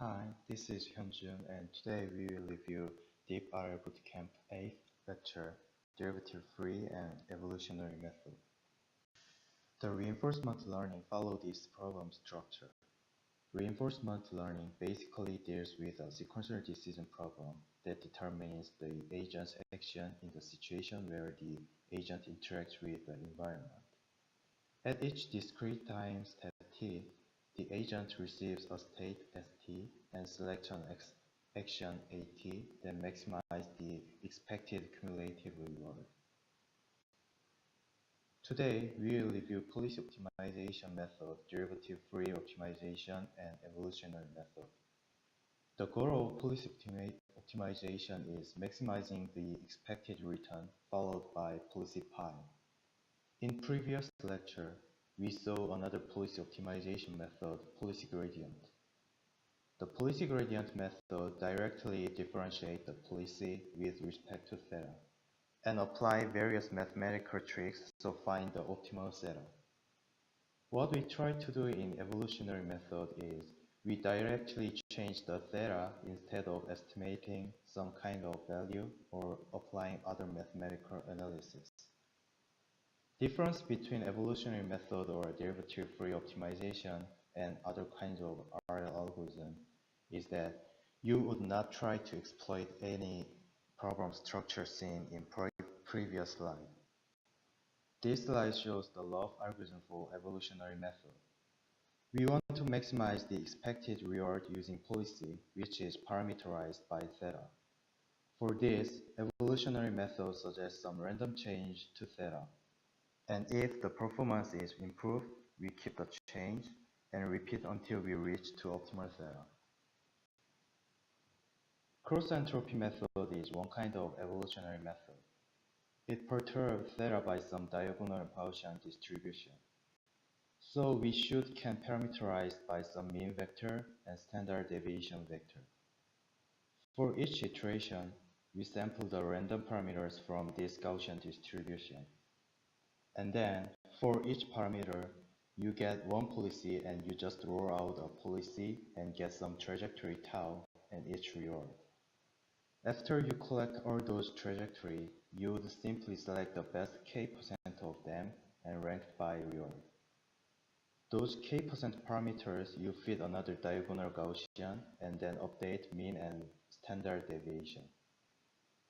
Hi, this is Hyunjun, and today we will review Deep RLbootcamp 8th lecture, Derivative-Free and Evolutionary Method. The reinforcement learning follows this problem structure. Reinforcement learning basically deals with a sequential decision problem that determines the agent's action in the situation where the agent interacts with the environment. At each discrete time step t, the agent receives a state st and selects an action at that maximizes the expected cumulative reward. Today, we will review policy optimization method, derivative-free optimization, and evolutionary method. The goal of policy optimization is maximizing the expected return followed by policy pi. In previous lecture, we saw another policy optimization method, policy gradient. The policy gradient method directly differentiates the policy with respect to theta and apply various mathematical tricks to find the optimal theta. What we try to do in evolutionary method is we directly change the theta instead of estimating some kind of value or applying other mathematical analysis. Difference between evolutionary method or derivative-free optimization and other kinds of RL algorithm is that you would not try to exploit any problem structure seen in previous slide. This slide shows the love algorithm for evolutionary method. We want to maximize the expected reward using policy, which is parameterized by theta. For this, evolutionary method suggests some random change to theta. And if the performance is improved, we keep the change and repeat until we reach to optimal theta. Cross-Entropy Method is one kind of evolutionary method. It perturbs theta by some diagonal Gaussian distribution. So we can parameterize by some mean vector and standard deviation vector. For each iteration, we sample the random parameters from this Gaussian distribution. And then, for each parameter, you get one policy and you just roll out a policy and get some trajectory tau and each reward. After you collect all those trajectories, you would simply select the best k% of them and rank by reward. Those k% parameters you feed another diagonal Gaussian and then update mean and standard deviation.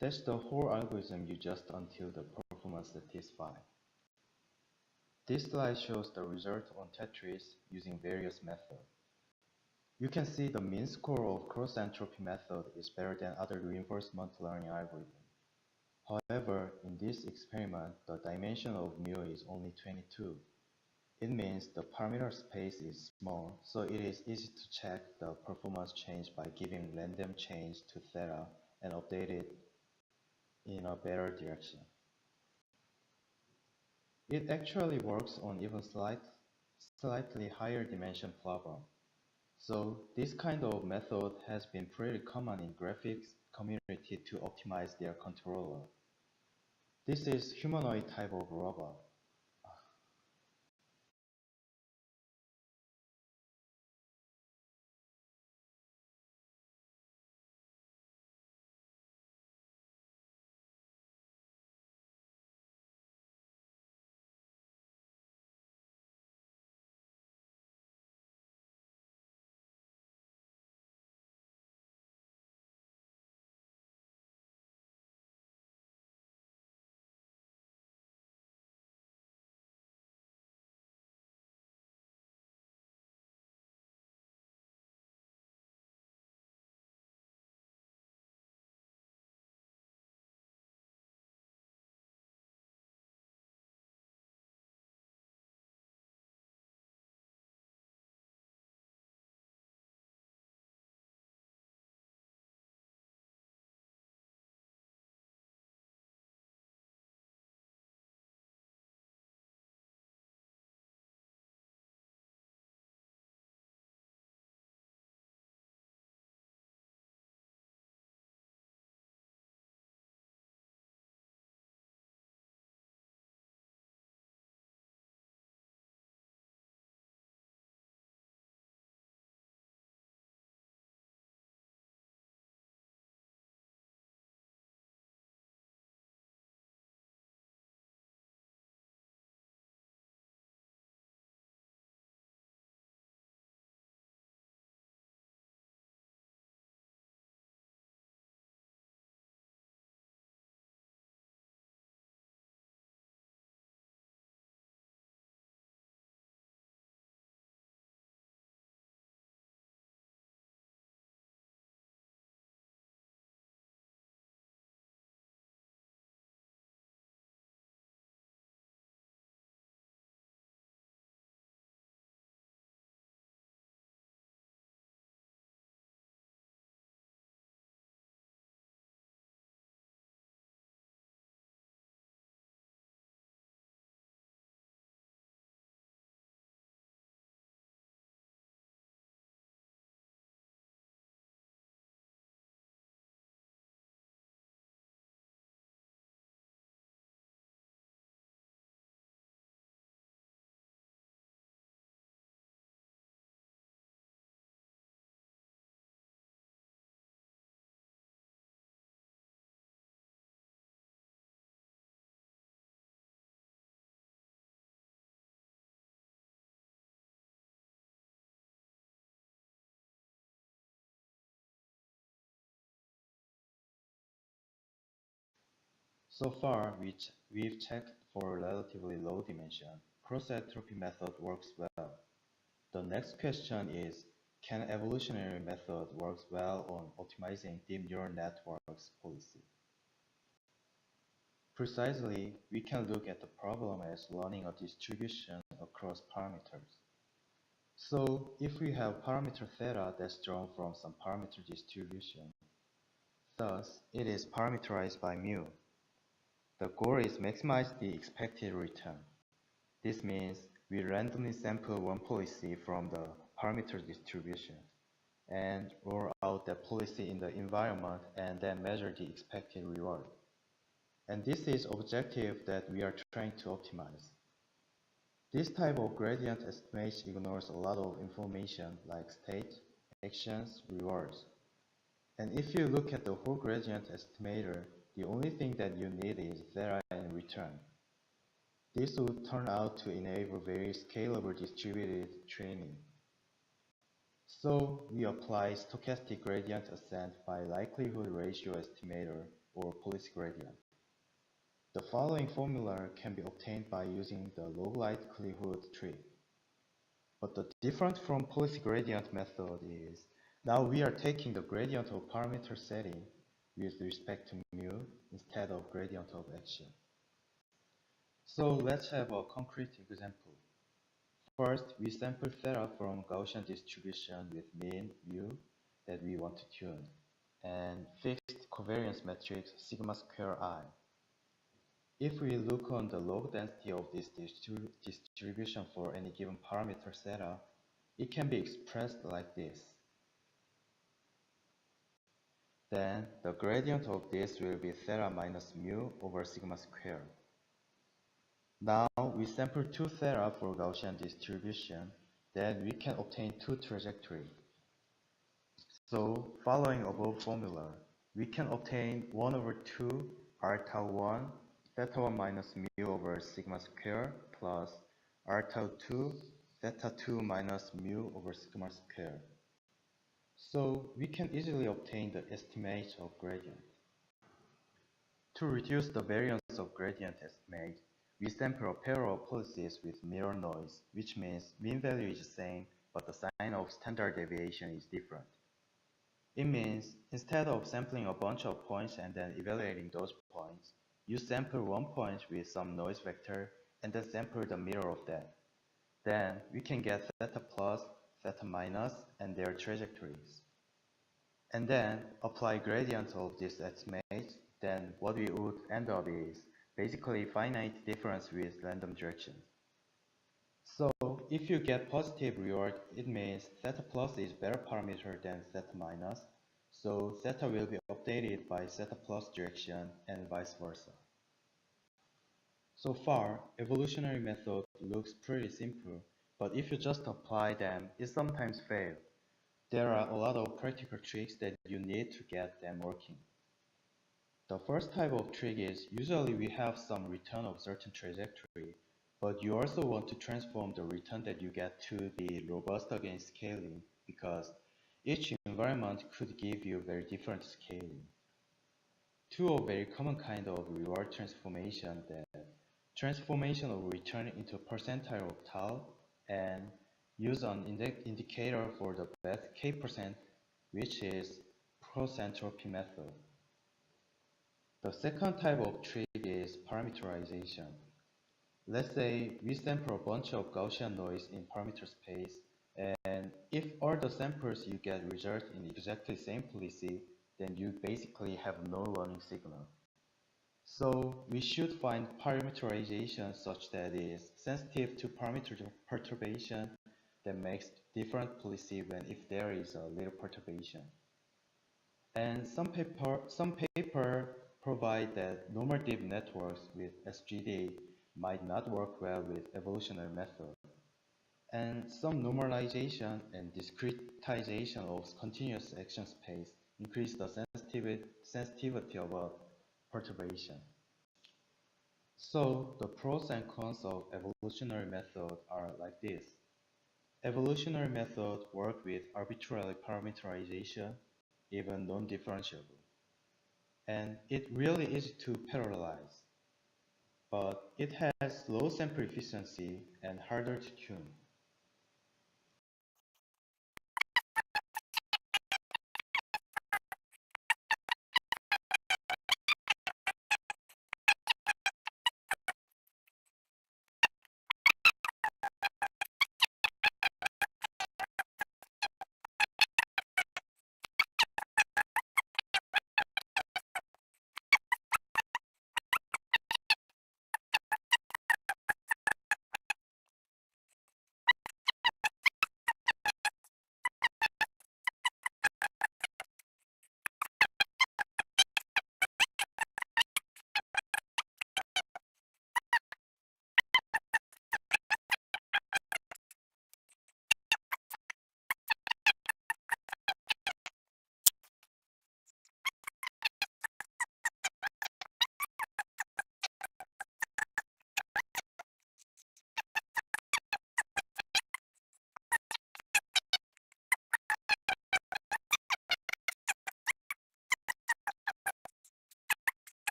That's the whole algorithm you just until the performance satisfies. This slide shows the result on Tetris using various methods. You can see the mean score of cross-entropy method is better than other reinforcement learning algorithms. However, in this experiment, the dimension of mu is only 22. It means the parameter space is small, so it is easy to check the performance change by giving random change to theta and update it in a better direction. It actually works on even slightly higher dimension problem. So this kind of method has been pretty common in graphics community to optimize their controller. This is humanoid type of robot. So far, we've checked for relatively low dimension. Cross-entropy method works well. The next question is, can evolutionary method works well on optimizing deep neural networks policy? Precisely, we can look at the problem as learning a distribution across parameters. So, if we have parameter theta that's drawn from some parameter distribution, thus, it is parameterized by mu. The goal is maximize the expected return. This means we randomly sample one policy from the parameter distribution and roll out that policy in the environment and then measure the expected reward. And this is objective that we are trying to optimize. This type of gradient estimation ignores a lot of information like state, actions, rewards. And if you look at the whole gradient estimator, the only thing that you need is theta and return. This would turn out to enable very scalable distributed training. So we apply stochastic gradient ascent by likelihood ratio estimator or policy gradient. The following formula can be obtained by using the log likelihood tree. But the difference from policy gradient method is now we are taking the gradient of parameter setting with respect to mu instead of gradient of action. So let's have a concrete example. First, we sample theta from Gaussian distribution with mean mu that we want to tune, and fixed covariance matrix sigma square I. If we look on the log density of this distribution for any given parameter theta, it can be expressed like this. Then the gradient of this will be theta minus mu over sigma square. Now we sample 2 theta for Gaussian distribution, then we can obtain 2 trajectories. So following above formula, we can obtain 1 over 2 r tau 1 theta 1 minus mu over sigma square plus r tau 2 theta 2 minus mu over sigma square. So we can easily obtain the estimate of gradient. To reduce the variance of gradient estimate, we sample a pair of policies with mirror noise, which means mean value is the same, but the sign of standard deviation is different. It means instead of sampling a bunch of points and then evaluating those points, you sample one point with some noise vector and then sample the mirror of that. Then we can get theta plus, theta minus, and their trajectories. And then apply gradient of this estimate, then what we would end up is basically finite difference with random direction. So if you get positive reward, it means theta plus is better parameter than theta minus, so theta will be updated by theta plus direction and vice versa. So far, evolutionary method looks pretty simple, but if you just apply them, it sometimes fails. There are a lot of practical tricks that you need to get them working. The first type of trick is usually we have some return of certain trajectory, but you also want to transform the return that you get to be robust against scaling because each environment could give you very different scaling. Two are very common kind of reward transformation that transformation of return into percentile of tau and use an indicator for the best k%, which is cross-entropy method. The second type of trick is parameterization. Let's say we sample a bunch of Gaussian noise in parameter space, and if all the samples you get result in exactly same policy, then you basically have no learning signal. So we should find parameterization such that it is sensitive to parameter perturbation that makes different policy when if there is a little perturbation. And some paper provide that normal deep networks with SGD might not work well with evolutionary method. And some normalization and discretization of continuous action space increase the sensitivity of perturbation. So the pros and cons of evolutionary method are like this. Evolutionary method work with arbitrary parameterization, even non-differentiable. and it really is to parallelize, but it has low sample efficiency and harder to tune.